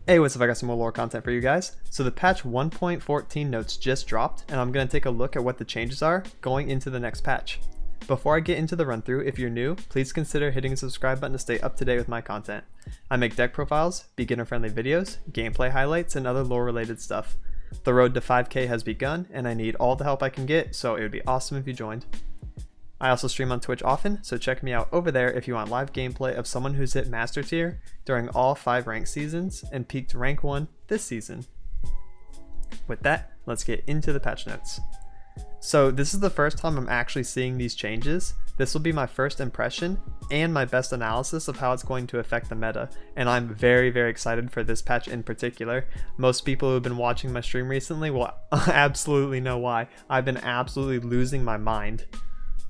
Hey, what's up? I got some more lore content for you guys. So the patch 1.14 notes just dropped, and I'm going to take a look at what the changes are going into the next patch. Before I get into the run through, if you're new, please consider hitting the subscribe button to stay up to date with my content. I make deck profiles, beginner friendly videos, gameplay highlights, and other lore related stuff. The road to 5k has begun, and I need all the help I can get, so it would be awesome if you joined. I also stream on Twitch often, so check me out over there if you want live gameplay of someone who's hit Master Tier during all 5 rank seasons and peaked rank 1 this season. With that, let's get into the patch notes. So this is the first time I'm actually seeing these changes. This will be my first impression and my best analysis of how it's going to affect the meta, and I'm very excited for this patch in particular. Most people who have been watching my stream recently will absolutely know why. I've been absolutely losing my mind.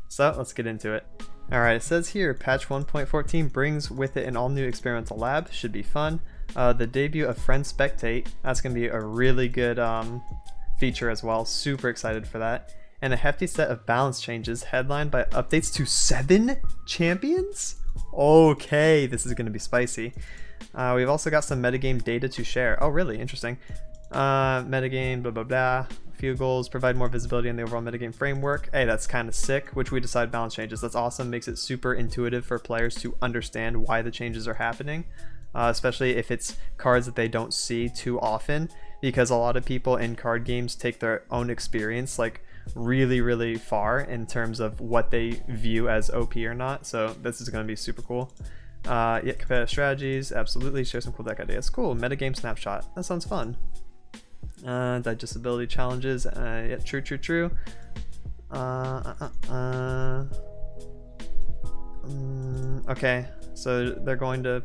So let's get into it. Alright, it says here patch 1.14 brings with it an all new experimental lab, should be fun. The debut of Friend Spectate, that's going to be a really good feature as well, super excited for that. And a hefty set of balance changes headlined by updates to 7 champions? Okay, this is going to be spicy. We've also got some metagame data to share. Oh really, interesting. Metagame blah blah blah. Few goals, provide more visibility in the overall metagame framework. Hey, that's kind of sick, which we decide balance changes. That's awesome, makes it super intuitive for players to understand why the changes are happening, especially if it's cards that they don't see too often, because a lot of people in card games take their own experience like really far in terms of what they view as OP or not, so this is going to be super cool. Yeah, competitive strategies, absolutely, share some cool deck ideas. Cool, metagame snapshot, that sounds fun. Digestibility challenges, yeah, true. Okay, so they're going to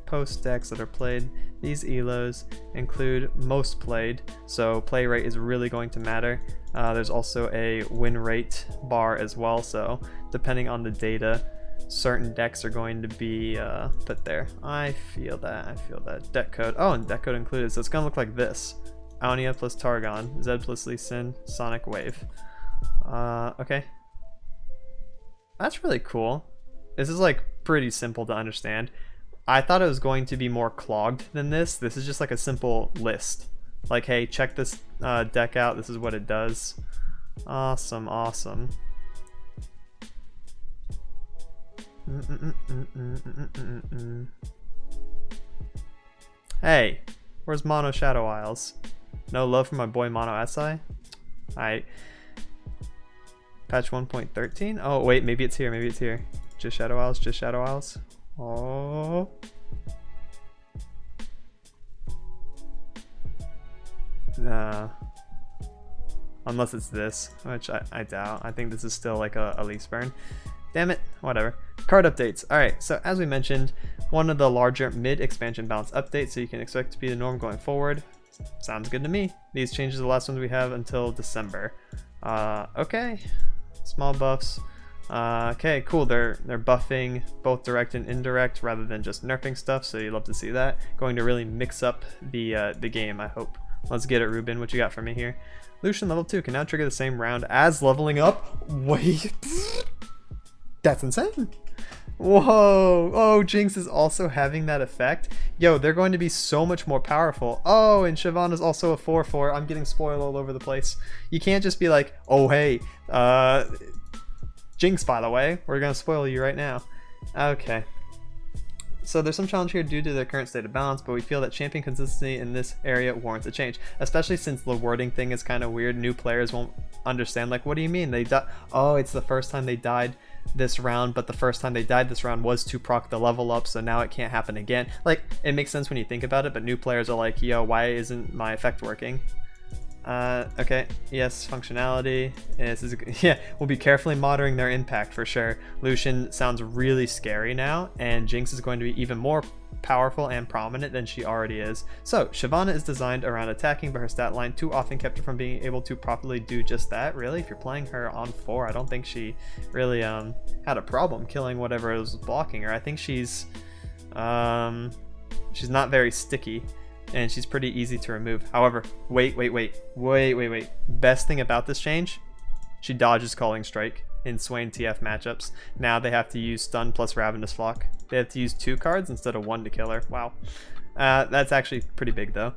post decks that are played. These elos include most played, so play rate is really going to matter. There's also a win rate bar as well, so depending on the data, certain decks are going to be put there. I feel that. Deck code. Oh, and deck code included, so it's gonna look like this. Aunia plus Targon, Zed plus Lee Sin, Sonic Wave. Okay. That's really cool. This is like pretty simple to understand. I thought it was going to be more clogged than this. This is just like a simple list. Like, hey, check this deck out. This is what it does. Awesome. Hey, where's Mono Shadow Isles? No love for my boy Mono SI? Alright. Patch 1.13? Oh wait, maybe it's here. Just Shadow Isles. Oh. Nah. Unless it's this, which I doubt. I think this is still like a leaf burn. Damn it, whatever. Card updates. Alright, so as we mentioned, one of the larger mid-expansion balance updates, so you can expect to be the norm going forward. Sounds good to me. These changes are the last ones we have until December. Okay. Small buffs. Okay, cool. They're buffing both direct and indirect rather than just nerfing stuff, so you love to see that. Going to really mix up the game, I hope. Let's get it, Ruben. What you got for me here? Lucian level 2 can now trigger the same round as leveling up. Wait. That's insane. Whoa. Oh, Jinx is also having that effect. Yo, they're going to be so much more powerful. Oh, and Siobhan is also a 4/4. I'm getting spoiled all over the place. You can't just be like, oh, hey, Jinx, by the way. We're going to spoil you right now. Okay. So there's some challenge here due to the current state of balance, but we feel that champion consistency in this area warrants a change, especially since the wording thing is kind of weird. New players won't understand, like, what do you mean they died? Oh, it's the first time they died this round, but the first time they died this round was to proc the level up, so now it can't happen again. Like, it makes sense when you think about it, but new players are like, yo, why isn't my effect working? Okay, yes, functionality. This is, yeah, we'll be carefully monitoring their impact for sure. Lucian sounds really scary now, and Jinx is going to be even more powerful and prominent than she already is. So, Shyvana is designed around attacking, but her stat line too often kept her from being able to properly do just that. Really, if you're playing her on 4, I don't think she really had a problem killing whatever was blocking her. I think she's not very sticky, and she's pretty easy to remove. However, wait. Best thing about this change, she dodges Calling Strike in Swain TF matchups. Now they have to use Stun plus Ravenous Flock. They have to use 2 cards instead of 1 to kill her. Wow. That's actually pretty big though.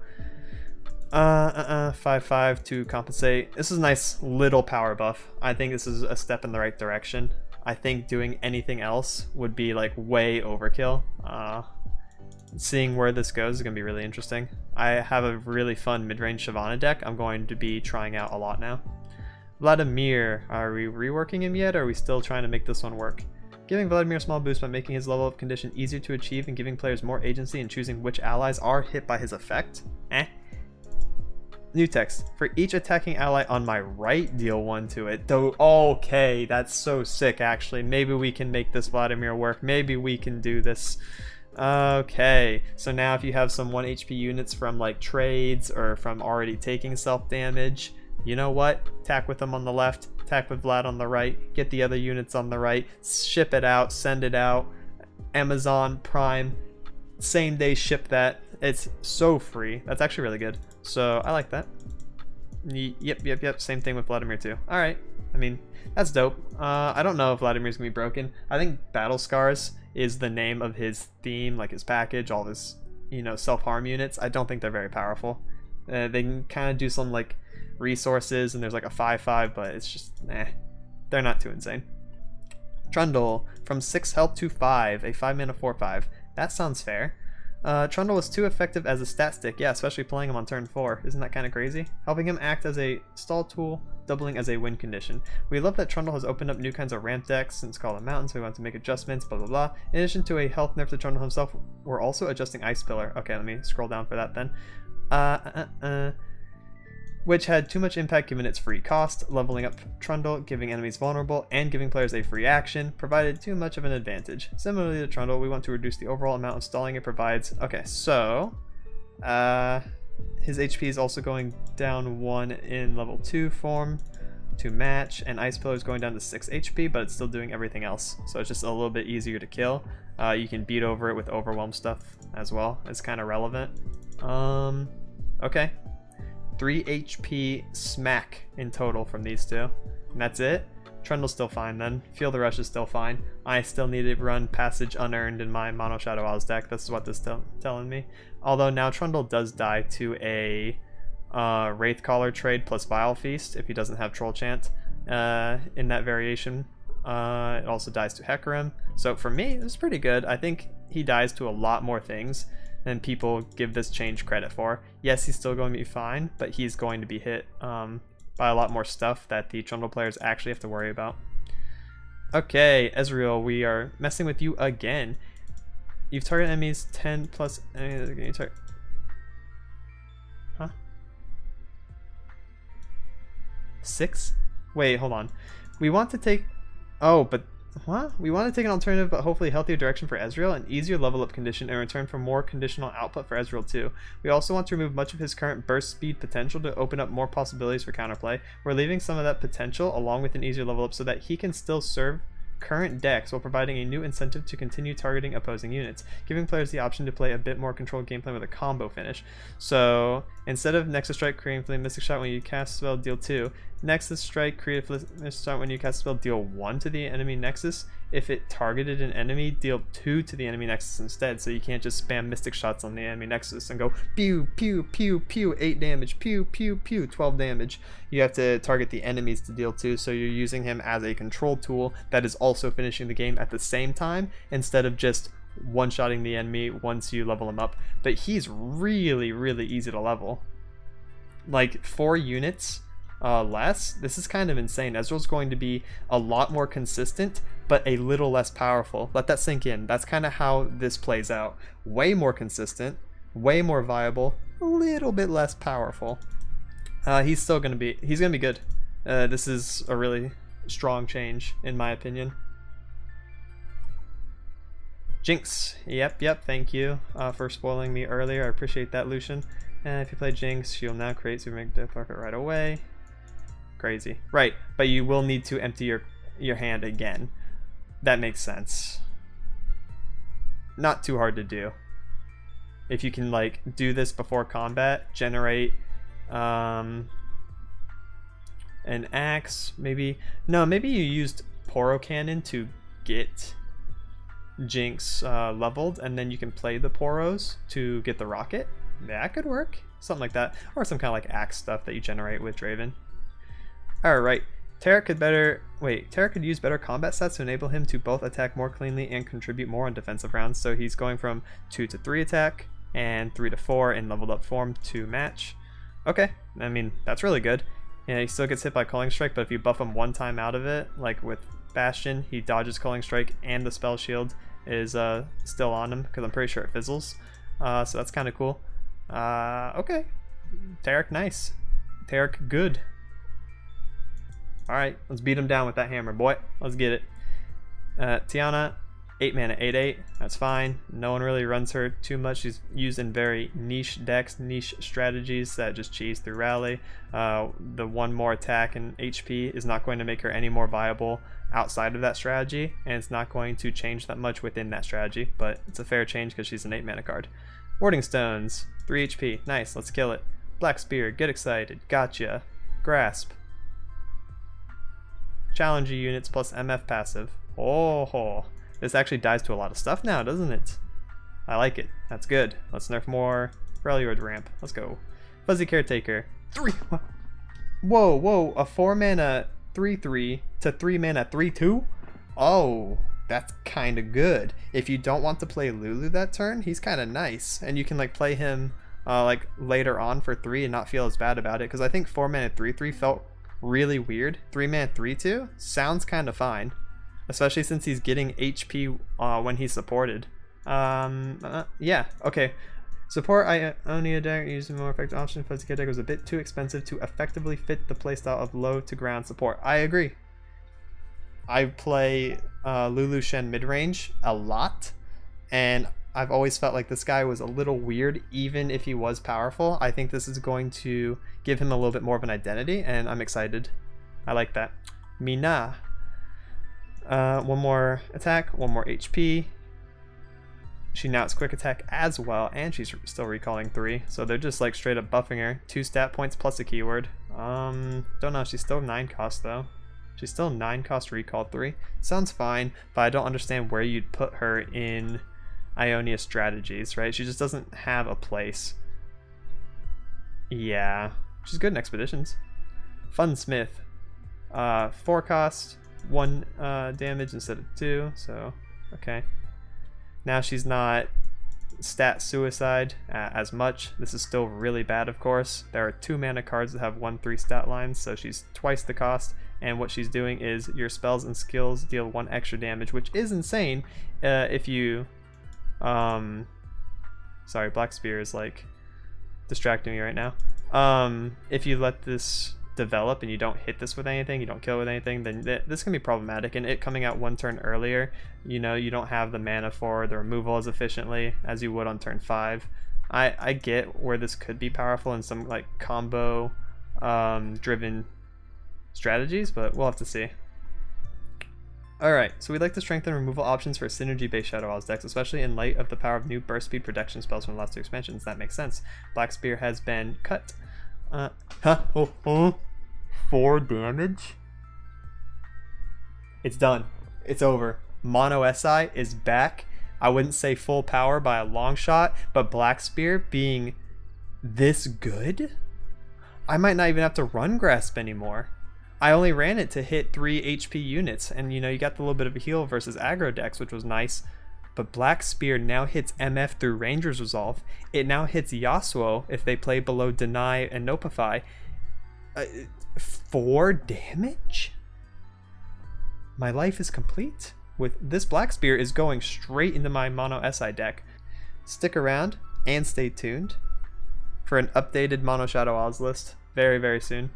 5/5 to compensate. This is a nice little power buff. I think this is a step in the right direction. I think doing anything else would be like way overkill. Seeing where this goes is going to be really interesting. I have a really fun mid-range Shyvana deck I'm going to be trying out a lot now. Vladimir, are we reworking him yet, or are we still trying to make this one work? Giving Vladimir a small boost by making his level of condition easier to achieve and giving players more agency in choosing which allies are hit by his effect? New text. For each attacking ally on my right, deal 1 to it. Though, okay, that's so sick actually. Maybe we can make this Vladimir work. Maybe we can do this. Okay, so now if you have some 1 HP units from like trades or from already taking self damage, you know what? Attack with them on the left, attack with Vlad on the right, get the other units on the right, ship it out, send it out, Amazon Prime, same day ship that. It's so free. That's actually really good. So I like that. Yep. Same thing with Vladimir too. All right. I mean, that's dope. I don't know if Vladimir's gonna be broken. I think Battle Scars is the name of his theme, like his package, all his, you know, self-harm units. I don't think they're very powerful. They can kind of do some like resources, and there's like a 5/5, but it's just, they're not too insane. Trundle, from 6 health to 5, a 5 mana 4/5. That sounds fair. Trundle was too effective as a stat stick, yeah, especially playing him on turn 4. Isn't that kind of crazy? Helping him act as a stall tool, doubling as a win condition. We love that Trundle has opened up new kinds of ramp decks since Call of Mountain, so we want to make adjustments, blah blah blah. In addition to a health nerf to Trundle himself, we're also adjusting Ice Pillar. Okay, let me scroll down for that then. Which had too much impact given its free cost, leveling up Trundle, giving enemies vulnerable, and giving players a free action, provided too much of an advantage. Similarly to Trundle, we want to reduce the overall amount of stalling it provides. Okay, so his HP is also going down 1 in level 2 form to match, and Ice Pillar is going down to 6 HP, but it's still doing everything else, so it's just a little bit easier to kill. You can beat over it with overwhelm stuff as well. It's kind of relevant. Okay. 3 HP smack in total from these two. And that's it. Trundle's still fine then. Feel the Rush is still fine. I still need to run Passage Unearned in my Mono Shadow Oz deck. This is what this is telling me. Although now Trundle does die to a Wraithcaller trade plus Vile Feast if he doesn't have Troll Chant in that variation. It also dies to Hecarim. So for me, it's pretty good. I think he dies to a lot more things than people give this change credit for. Yes, he's still going to be fine, but he's going to be hit by a lot more stuff that the Trundle players actually have to worry about. Okay, Ezreal, we are messing with you again. You've targeted enemies 10 plus enemies. Huh? 6? Wait, hold on. We want to take... Oh, but... What? We want to take an alternative but hopefully healthier direction for Ezreal, an easier level up condition in return for more conditional output for Ezreal too. We also want to remove much of his current burst speed potential to open up more possibilities for counterplay. We're leaving some of that potential along with an easier level up so that he can still serve current decks while providing a new incentive to continue targeting opposing units, giving players the option to play a bit more controlled gameplay with a combo finish. So instead of Nexus Strike, creating Flame Mystic Shot when you cast a spell, deal 2. Nexus Strike, create Mystic Shot when you cast a spell, deal 1 to the enemy Nexus. If it targeted an enemy, deal 2 to the enemy Nexus instead, so you can't just spam Mystic Shots on the enemy Nexus and go pew, pew, pew, pew, 8 damage, pew, pew, pew, 12 damage. You have to target the enemies to deal 2, so you're using him as a control tool that is also finishing the game at the same time, instead of just one-shotting the enemy once you level him up. But he's really, really easy to level. Like 4 units less. This is kind of insane. Ezreal's going to be a lot more consistent, but a little less powerful. Let that sink in. That's kind of how this plays out. Way more consistent, way more viable, a little bit less powerful. He's still gonna be good. This is a really strong change in my opinion. Jinx, yep, thank you for spoiling me earlier. I appreciate that, Lucian. And if you play Jinx, you'll now create Super Mega Death Market right away. Crazy. Right, but you will need to empty your hand again. That makes sense. Not too hard to do. If you can like do this before combat, generate an axe, maybe. No, maybe you used Poro Cannon to get Jinx leveled, and then you can play the Poros to get the rocket. That could work. Something like that. Or some kind of like axe stuff that you generate with Draven. Alright. Terra could use better combat stats to enable him to both attack more cleanly and contribute more on defensive rounds. So he's going from 2 to 3 attack and 3 to 4 in leveled up form to match. Okay, I mean, that's really good. Yeah, he still gets hit by Culling Strike, but if you buff him one time out of it, like with Bastion, he dodges Culling Strike and the spell shield is still on him because I'm pretty sure it fizzles. So that's kind of cool. Okay, Tarek, nice. Tarek, good. Alright, let's beat him down with that hammer, boy. Let's get it. Tiana, 8 mana, 8/8. That's fine. No one really runs her too much. She's used in very niche decks, niche strategies that just cheese through rally. The one more attack and HP is not going to make her any more viable outside of that strategy, and it's not going to change that much within that strategy, but it's a fair change because she's an 8 mana card. Warding Stones, 3 HP. Nice, let's kill it. Black Spear, get excited. Gotcha. Grasp. Challenger units plus MF passive. Oh, this actually dies to a lot of stuff now, doesn't it? I like it. That's good. Let's nerf more Freljord ramp. Let's go. Fuzzy Caretaker. 3. Whoa, a 4 mana 3/3 to 3 mana 3/2? Oh, that's kind of good. If you don't want to play Lulu that turn, he's kind of nice. And you can like play him like later on for 3 and not feel as bad about it. Because I think 4 mana 3/3 felt really weird. 3 mana 3/2 sounds kind of fine, especially since he's getting HP when he's supported. Yeah, okay. Support Ionia deck using more effective option. Fuzzy deck was a bit too expensive to effectively fit the playstyle of low to ground support. I agree. I play Lulu Shen midrange a lot, and I've always felt like this guy was a little weird even if he was powerful. I think this is going to give him a little bit more of an identity, and I'm excited. I like that. Mina. 1 more attack, 1 more HP. She now has quick attack as well, and she's still recalling 3. So they're just like straight up buffing her. 2 stat points plus a keyword. Don't know, she's still 9 cost though. She's still 9 cost recall 3. Sounds fine, but I don't understand where you'd put her in Ionia strategies, right? She just doesn't have a place. Yeah, she's good in expeditions. Funsmith, 4 cost, 1 damage instead of 2, so okay. Now she's not stat suicide as much. This is still really bad, of course. There are 2 mana cards that have 1/3 stat lines, so she's twice the cost. And what she's doing is your spells and skills deal 1 extra damage, which is insane if you sorry, Black Spear is like distracting me right now. If you let this develop and you don't hit this with anything, you don't kill with anything, then this can be problematic. And it coming out 1 turn earlier, you know, you don't have the mana for the removal as efficiently as you would on turn 5. I get where this could be powerful in some like combo driven strategies, but we'll have to see. Alright, so we'd like to strengthen removal options for synergy-based Shadow Isles decks, especially in light of the power of new burst speed protection spells from the last 2 expansions. That makes sense. Black Spear has been cut. 4 damage? It's done. It's over. Mono SI is back. I wouldn't say full power by a long shot, but Black Spear being this good? I might not even have to run Grasp anymore. I only ran it to hit 3 HP units, and you know, you got the little bit of a heal versus aggro decks, which was nice. But Black Spear now hits MF through Ranger's Resolve. It now hits Yasuo if they play below Deny and Nopify. 4 damage? My life is complete. With this Black Spear is going straight into my Mono SI deck. Stick around and stay tuned for an updated Mono Shadow Isles list very, very soon.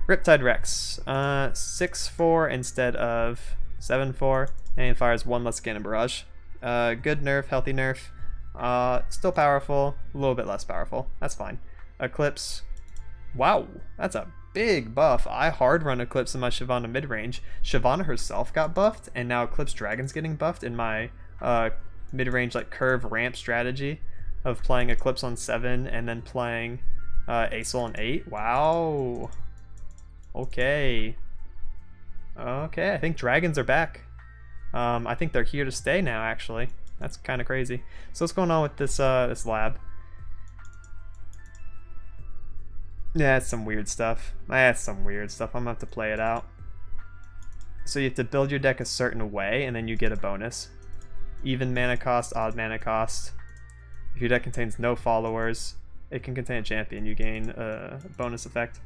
Riptide Rex, 6/4 instead of 7/4, and it fires 1 less Cannon Barrage. Good nerf, healthy nerf. Still powerful, a little bit less powerful. That's fine. Eclipse, wow, that's a big buff. I hard run Eclipse in my Shyvana midrange. Shyvana herself got buffed, and now Eclipse Dragon's getting buffed in my midrange like curve ramp strategy of playing Eclipse on 7 and then playing Acel on 8. Wow. Okay, I think dragons are back. I think they're here to stay now, actually. That's kind of crazy. So what's going on with this this lab? Yeah, it's some weird stuff. That's some weird stuff. I'm gonna have to play it out. So you have to build your deck a certain way, and then you get a bonus. Even mana cost, odd mana cost. If your deck contains no followers, it can contain a champion. You gain a bonus effect.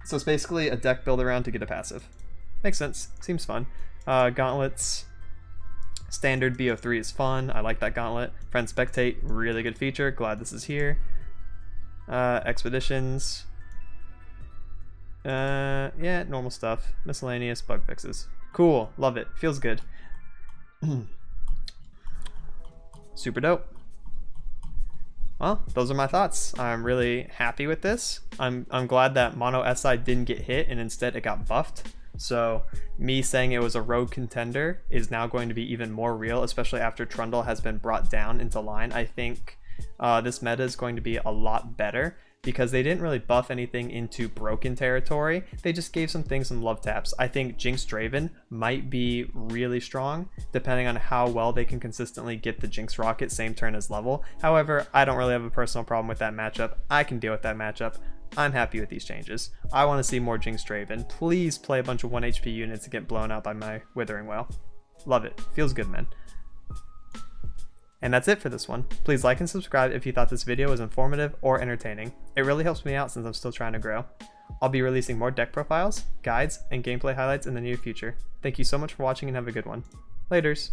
So it's basically a deck build around to get a passive. Makes sense. Seems fun. Gauntlets. Standard BO3 is fun. I like that gauntlet. Friend Spectate, really good feature. Glad this is here. Expeditions. Yeah, normal stuff. Miscellaneous bug fixes. Cool. Love it. Feels good. Super dope. Well, those are my thoughts. I'm really happy with this. I'm glad that Mono SI didn't get hit and instead it got buffed. So me saying it was a rogue contender is now going to be even more real, especially after Trundle has been brought down into line. I think this meta is going to be a lot better because they didn't really buff anything into broken territory. They just gave some things some love taps. I think Jinx Draven might be really strong depending on how well they can consistently get the Jinx Rocket same turn as level. However, I don't really have a personal problem with that matchup. I can deal with that matchup. I'm happy with these changes. I want to see more Jinx Draven. Please play a bunch of 1 HP units to get blown out by my Withering Well. Love it. Feels good, man. And that's it for this one. Please like and subscribe if you thought this video was informative or entertaining. It really helps me out since I'm still trying to grow. I'll be releasing more deck profiles, guides, and gameplay highlights in the near future. Thank you so much for watching and have a good one. Laters.